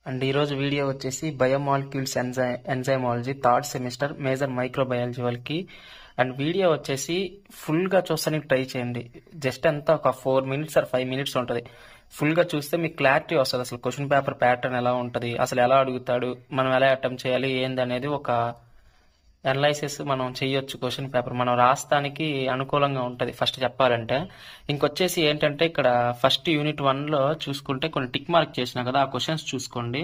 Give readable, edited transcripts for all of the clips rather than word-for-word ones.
And ఈరోజు video వచ్చేసి biomolecules enzymology third semester major microbiology వాళ్ళకి. అండ్ వీడియో వచ్చేసి ఫుల్గా చూస్తానికి ట్రై చేయండి. జస్ట్ అంతా ఒక 4 minutes or 5 minutes ఉంటుంది. ఫుల్గా చూస్తే మీకు క్లారిటీ వస్తుంది. అసలు క్వశ్చన్ పేపర్ ప్యాటర్న్ ఎలా ఉంటుంది, అసలు ఎలా అడుగుతాడు, మనం ఎలా అటెంప్ట్ చేయాలి ఏంది అనేది ఒక అనలైసిస్ మనం చేయొచ్చు. క్వశ్చన్ పేపర్ మనం రాస్తానికి అనుకూలంగా ఉంటుంది ఫస్ట్ చెప్పాలంటే. ఇంకొచ్చేసి ఏంటంటే ఇక్కడ ఫస్ట్ యూనిట్ 1లో చూసుకుంటే కొన్ని టిక్ మార్క్ చేసినా కదా, ఆ క్వశ్చన్స్ చూసుకోండి.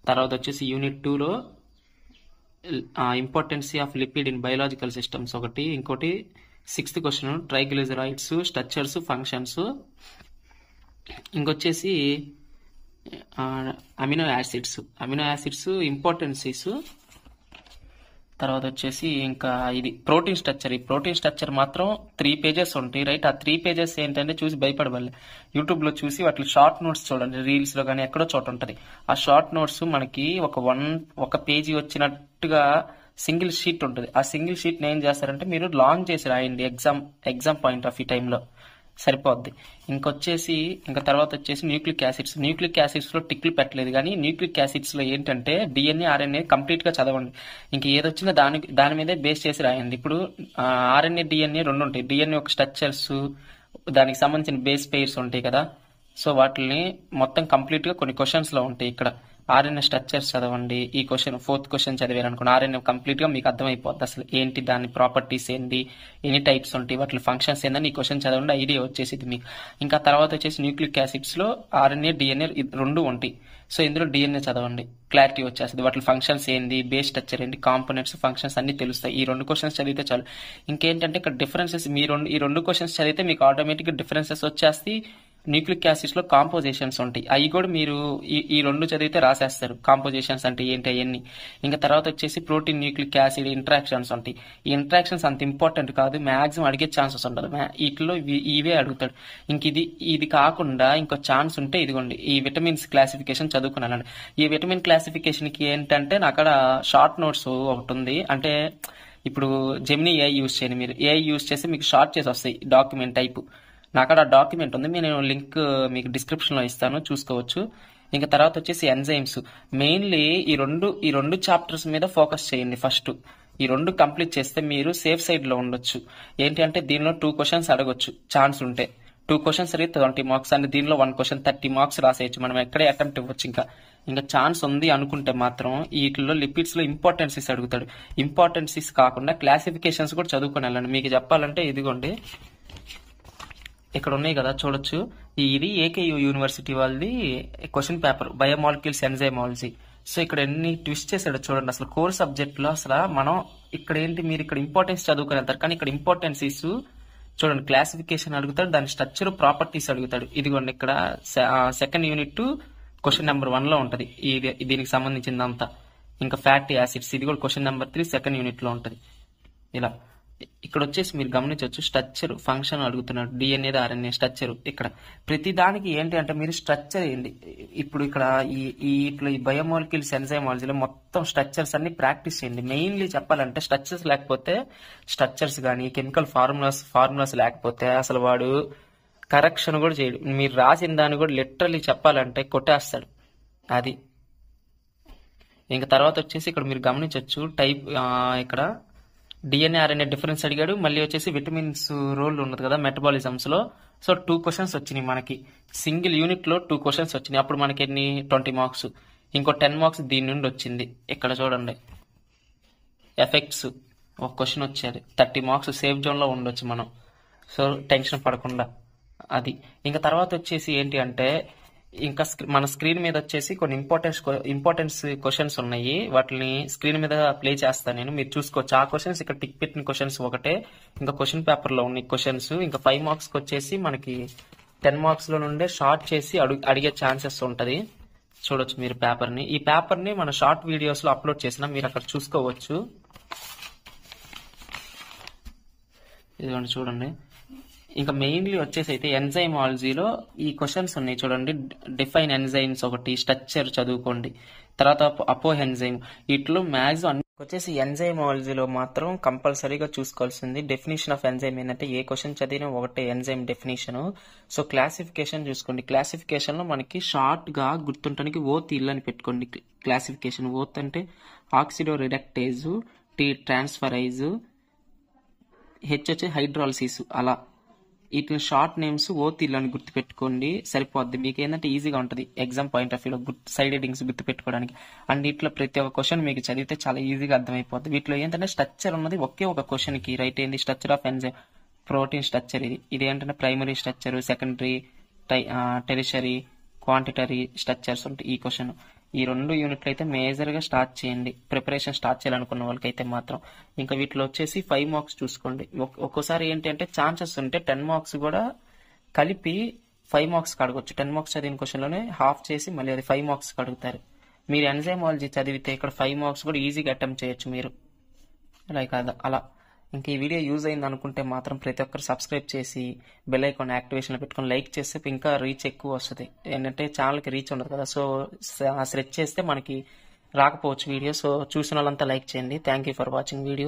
తర్వాత వచ్చేసి యూనిట్ 2లో importance of lipid in biological systems ఒకటి, ఇంకోటి 6th question triglycerides structures functions, ఇంకొచ్చేసి అమినో యాసిడ్స్ ఇంపార్టెన్సీస్. తర్వాత వచ్చేసి ఇంకా ఇది ప్రోటీన్ స్ట్రక్చర్. ఈ ప్రోటీన్ స్ట్రక్చర్ మాత్రం 3 pages ఉంటాయి, రైట్? ఆ 3 pages ఏంటంటే చూసి భయపడవాలి. యూట్యూబ్లో చూసి వాటి షార్ట్ నోట్స్ చూడండి, రీల్స్లో కానీ ఎక్కడో చోట ఉంటుంది. ఆ షార్ట్ నోట్స్ మనకి ఒక పేజీ వచ్చినట్టుగా సింగిల్ షీట్ ఉంటుంది. ఆ సింగిల్ షీట్ని ఏం చేస్తారంటే మీరు లాంగ్ చేసి రాయండి. ఎగ్జామ్ పాయింట్ ఆఫ్ ఈ టైంలో సరిపోద్ది. ఇంకా తర్వాత వచ్చేసి న్యూక్లిక్ యాసిడ్స్ లో టిక్లు పెట్టలేదు, కానీ న్యూక్లిక్ యాసిడ్స్ లో ఏంటంటే డిఎన్ఏ ఆర్ఎన్ఏ కంప్లీట్ గా చదవండి. ఇంక ఏదొచ్చినా దాని మీదే బేస్ చేసి రాయండి. ఇప్పుడు ఆర్ఎన్ఏ డిఎన్ఏ 2 ఉంటాయి. డిఎన్ఏ ఒక స్ట్రక్చర్స్, దానికి సంబంధించిన బేస్ పెయిర్స్ ఉంటాయి కదా. సో వాటిని మొత్తం కంప్లీట్ గా కొన్ని క్వశ్చన్స్ లో ఉంటాయి. ఇక్కడ ఆర్ఎన్ఏ స్ట్రక్చర్స్ చదవండి. ఈ క్వశ్చన్ 4th క్వశ్చన్ చదివారు అనుకోండి, ఆర్ఎన్ఏ కంప్లీట్ గా మీకు అర్థమైపోద్ది అసలు ఏంటి, దాని ప్రాపర్టీస్ ఏంటి, ఎన్ని టైప్స్ ఉంటాయి, వాటి ఫంక్షన్స్ ఏందని ఈ క్వశ్చన్ చదవండి, ఐడియా వచ్చేసింది మీకు. ఇంకా తర్వాత వచ్చేసి న్యూక్లిక్ యాసిడ్స్ లో ఆర్ఎన్ఏ డిఎన్ఏ 2 ఉంటాయి. సో ఇందులో డిఎన్ఏ చదవండి, క్లారిటీ వచ్చేస్తుంది. వాటి ఫంక్షన్స్ ఏంది, బేస్ స్ట్రక్చర్ ఏంటి, కాంపోనెంట్స్ ఫంక్షన్స్ అన్ని తెలుస్తాయి. ఈ 2 క్వశ్చన్స్ చదివితే చాలు. ఇంకేంటంటే ఇక్కడ డిఫరెన్సెస్ ఈ 2 క్వశ్చన్స్ చదివితే మీకు ఆటోమేటిక్ గా డిఫరెన్సెస్ వచ్చేస్తాయి. న్యూక్లిక్ యాసిడ్స్ లో కాంపోజిషన్స్ ఉంటాయి, అవి కూడా మీరు ఈ 2 చదివితే రాసేస్తారు. కాంపోజిషన్స్ అంటే ఏంటి అవన్నీ. ఇంకా తర్వాత వచ్చేసి ప్రోటీన్ న్యూక్లిక్ యాసిడ్ ఇంటరాక్షన్స్ ఉంటాయి. ఈ ఇంటరాక్షన్స్ అంత ఇంపార్టెంట్ కాదు, మాక్సిమం అడిగే ఛాన్సెస్ ఉండదు. వీటిలో ఇవే అడుగుతాడు. ఇంక ఇది కాకుండా ఇంకో ఛాన్స్ ఉంటే ఇదిగోండి, ఈ విటమిన్స్ క్లాసిఫికేషన్ చదువుకున్నాను. ఈ విటమిన్ క్లాసిఫికేషన్ కి ఏంటంటే అక్కడ షార్ట్ నోట్స్ ఒకటి ఉంది. అంటే ఇప్పుడు జెమినీ ఏఐ యూజ్ చేయండి. మీరు ఏఐ యూజ్ చేస్తే మీకు షార్ట్ చేసి వస్తాయి డాక్యుమెంట్ టైప్. నాకు ఆ డాక్యుమెంట్ ఉంది, నేను లింక్ మీకు డిస్క్రిప్షన్ లో ఇస్తాను, చూసుకోవచ్చు. ఇంకా తర్వాత వచ్చేసి ఎంజైమ్స్. మెయిన్లీ ఈ రెండు చాప్టర్స్ మీద ఫోకస్ చేయండి. ఫస్ట్ ఈ 2 కంప్లీట్ చేస్తే మీరు సేఫ్ సైడ్ లో ఉండొచ్చు. ఏంటి అంటే దీనిలో 2 క్వశ్చన్స్ అడగొచ్చు ఛాన్స్ ఉంటే. 2 క్వశ్చన్స్ అడిగితే 20 marks, and దీనిలో 1 question 30 marks రాసేయచ్చు. మనం ఎక్కడే అటెంప్ట్ ఇవ్వచ్చు. ఇంకా ఛాన్స్ ఉంది అనుకుంటే మాత్రం వీటిలో లిపిడ్స్ లో ఇంపార్టెన్సీస్ అడుగుతాడు. ఇంపార్టెన్సీస్ కాకుండా క్లాసిఫికేషన్స్ కూడా చదువుకొని వెళ్ళండి. మీకు చెప్పాలంటే ఇదిగోండి, ఇక్కడ ఉన్నాయి కదా, చూడొచ్చు. ఇది ఏకేయూ యూనివర్సిటీ వాళ్ళది question paper, biomolecules enzymology. So ఇక్కడ ఎన్ని ట్విస్ట్ చేశాడో చూడండి. అసలు కోర్ సబ్జెక్ట్ లో అసలు మనం ఇక్కడ ఏంటి, మీరు ఇక్కడ ఇంపార్టెన్స్ చదువుకుని వెళ్తారు, కానీ ఇక్కడ ఇంపార్టెన్సీస్ చూడండి. క్లాసిఫికేషన్ అడుగుతాడు, దాని స్ట్రక్చర్ ప్రాపర్టీస్ అడుగుతాడు. ఇదిగోండి ఇక్కడ 2nd యూనిట్ క్వశ్చన్ నెంబర్ 1 లో ఉంటది దీనికి సంబంధించిందంతా. ఇంకా ఫ్యాటీ యాసిడ్స్, ఇది కూడా క్వశ్చన్ నెంబర్ 3 2nd యూనిట్ లో ఉంటది. ఇలా ఇక్కడ వచ్చేసి మీరు గమనించవచ్చు, స్ట్రక్చర్ ఫంక్షన్ అడుగుతున్నాడు, డిఎన్ఏ ఆర్ఎన్ఏ స్ట్రక్చర్. ఇక్కడ ప్రతి దానికి ఏంటి అంటే మీరు స్ట్రక్చర్ ఏంటి, ఇప్పుడు ఇక్కడ ఈ బయోమాలిక్యూల్స్ ఎంజైమాలజీలో మొత్తం స్ట్రక్చర్స్ అన్ని ప్రాక్టీస్ చేయండి. మెయిన్లీ చెప్పాలంటే స్ట్రక్చర్స్ లేకపోతే, స్ట్రక్చర్స్ కానీ కెమికల్ ఫార్ములాస్ లేకపోతే అసలు వాడు కరెక్షన్ కూడా చేయడు. మీరు రాసిన దాన్ని కూడా లిటరలీ చెప్పాలంటే కొట్టేస్తాడు అది. ఇంకా తర్వాత వచ్చేసి ఇక్కడ మీరు గమనించవచ్చు ఇక్కడ డిఎన్ఏ ఆర్ఎన్ఏ డిఫరెన్స్ అడిగాడు. మళ్ళీ వచ్చేసి విటమిన్స్ రోల్ ఉన్నది కదా మెటబాలిజమ్స్ లో. సో 2 questions వచ్చినాయి మనకి. సింగిల్ యూనిట్ లో 2 questions వచ్చినాయి. అప్పుడు మనకి ఎన్ని 20 marks. ఇంకో 10 marks దీని నుండి వచ్చింది. ఇక్కడ చూడండి, ఎఫెక్ట్స్ ఒక క్వశ్చన్ వచ్చేది. 30 marks సేఫ్ జోన్ లో ఉండొచ్చు మనం. సో టెన్షన్ పడకుండా అది. ఇంకా తర్వాత వచ్చేసి ఏంటి అంటే ఇంకా మన స్క్రీన్ మీద వచ్చేసి కొన్ని ఇంపార్టెన్స్ క్వశ్చన్స్ ఉన్నాయి. వాటిని స్క్రీన్ మీద ప్లే చేస్తాను నేను, మీరు చూసుకోవచ్చు. ఆ క్వశ్చన్స్ ఇక్కడ టిక్ పెట్టిన క్వశ్చన్స్ ఒకటే. ఇంకా క్వశ్చన్ పేపర్ లో ఉన్న క్వశ్చన్స్ ఇంకా 5 marks వచ్చేసి మనకి 10 marks లో నుండే షార్ట్ చేసి అడిగే ఛాన్సెస్ ఉంటది. చూడొచ్చు మీరు ఈ పేపర్ ని మన షార్ట్ వీడియోస్ లో అప్లోడ్ చేసినా, మీరు అక్కడ చూసుకోవచ్చు. ఇదిగోండి చూడండి. ఇంకా మెయిన్లీ వచ్చేసి అయితే ఎంజైమాలజీలో ఈ క్వశ్చన్స్ ఉన్నాయి చూడండి. డిఫైన్ ఎంజైమ్స్ ఒకటి, స్ట్రక్చర్ చదువుకోండి. తర్వాత అపో ఎంజైమ్. వీటిలో మ్యాక్సిమం అన్ని వచ్చేసి ఎంజైమాలజీలో మాత్రం కంపల్సరీగా చూసుకోవాల్సింది డెఫినేషన్ ఆఫ్ ఎంజైమ్ ఏంటంటే ఏ క్వశ్చన్ చదివినా ఒకటే ఎంజైమ్ డెఫినేషన్. సో క్లాసిఫికేషన్ చూసుకోండి. క్లాసిఫికేషన్లో మనకి షార్ట్గా గుర్తుంటానికి ఓత్ ఇల్లు అని పెట్టుకోండి. క్లాసిఫికేషన్ ఓత్ అంటే ఆక్సిడో రిడక్టేజ్, టీ ట్రాన్స్ఫరైజ్, హెచ్ వచ్చి హైడ్రాలసిస్. అలా వీటిని షార్ట్ నేమ్స్ ఓత్ ఇల్లు అని గుర్తుపెట్టుకోండి, సరిపోద్ది. మీకు ఏంటంటే ఈజీగా ఉంటుంది ఎగ్జామ్ పాయింట్ ఆఫ్ వ్యూలో సైడ్ హెడ్డింగ్స్ గుర్తుపెట్టుకోవడానికి. అండ్ వీటిలో ప్రతి ఒక్క క్వశ్చన్ మీకు చదివితే చాలా ఈజీగా అర్థమైపోద్ది. వీటిలో ఏంటంటే స్ట్రక్చర్ ఉన్నది ఒకే ఒక క్వశ్చన్కి, రైట్ ఏంది structure of enzyme, protein structure. ఇది ఏంటంటే ప్రైమరీ స్ట్రక్చర్, సెకండరీ, టెరిషరీ, క్వాంటిటరీ స్ట్రక్చర్స్ ఉంటాయి ఈ క్వశ్చన్. ఈ 2 యూనిట్లు అయితే మేజర్గా స్టార్ట్ చేయండి, ప్రిపరేషన్ స్టార్ట్ చేయాలనుకున్న వాళ్ళకైతే మాత్రం. ఇంకా వీటిలో వచ్చేసి 5 మార్క్స్ చూసుకోండి. ఒక్కోసారి ఏంటి అంటే ఛాన్సెస్ ఉంటే 10 మార్క్స్ కూడా కలిపి 5 మార్క్స్ అడగొచ్చు. 10 మార్క్స్ చదివిన క్వశ్చన్లోనే హాఫ్ చేసి మళ్ళీ అది 5 మార్క్స్ అడుగుతారు. మీరు ఎంజైమాలజీ చదివితే ఇక్కడ 5 మార్క్స్ కూడా ఈజీగా అటెంప్ట్ చేయొచ్చు మీరు, లైక్ అలా. ఇంక ఈ వీడియో యూజ్ అయింది అనుకుంటే మాత్రం ప్రతి ఒక్కరు సబ్స్క్రైబ్ చేసి బెల్ ఐకాన్ యాక్టివేషన్లో పెట్టుకొని లైక్ చేస్తే ఇంకా రీచ్ ఎక్కువ వస్తుంది. ఏంటంటే ఛానల్కి రీచ్ ఉండదు కదా, సో సెర్చ్ చేస్తే మనకి రాకపోవచ్చు వీడియో. సో చూసిన వాళ్ళంతా లైక్ చేయండి. Thank you for watching video.